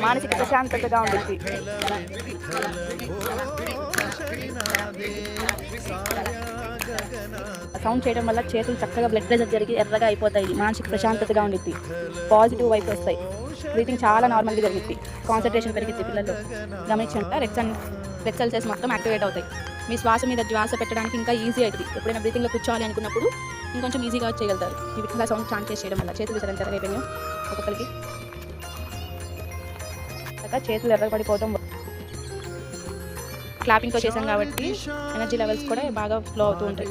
మానసిక ప్రశాంతతగా ఉంటుంది. సౌండ్ చేయడం వల్ల చేతులు చక్కగా బ్లడ్ ప్రెషర్ జరిగి ఎర్రగా అయిపోతాయి. మానసిక ప్రశాంతతగా ఉండిద్ది. పాజిటివ్ వైపు వస్తాయి. బ్రీతింగ్ చాలా నార్మల్గా జరుగుద్ది. కాన్సన్ట్రేషన్ పెరిగిద్ది. పిల్లలు గమనించండి, రెడ్ సెల్స్ మొత్తం యాక్టివేట్ అవుతాయి. మీ శ్వాస మీద శ్వాస పెట్టడానికి ఇంకా ఈజీ అవుతుంది. ఎప్పుడైనా బ్రీతింగ్లో కూర్చోవాలి అనుకున్నప్పుడు ఇంకొంచెం ఈజీగా చేయగలుగుతారు. ఈ విధంగా సౌండ్ ఛాన్స్ చేయడం వల్ల చేతులు సరంతరగా అయిపోయినాయి. ఒక్కొక్కరికి చేతులు ఎర్రపడిపోవడం. క్లాపింగ్తో చేసాం కాబట్టి ఎనర్జీ లెవెల్స్ కూడా బాగా ఫ్లో అవుతూ ఉంటాయి.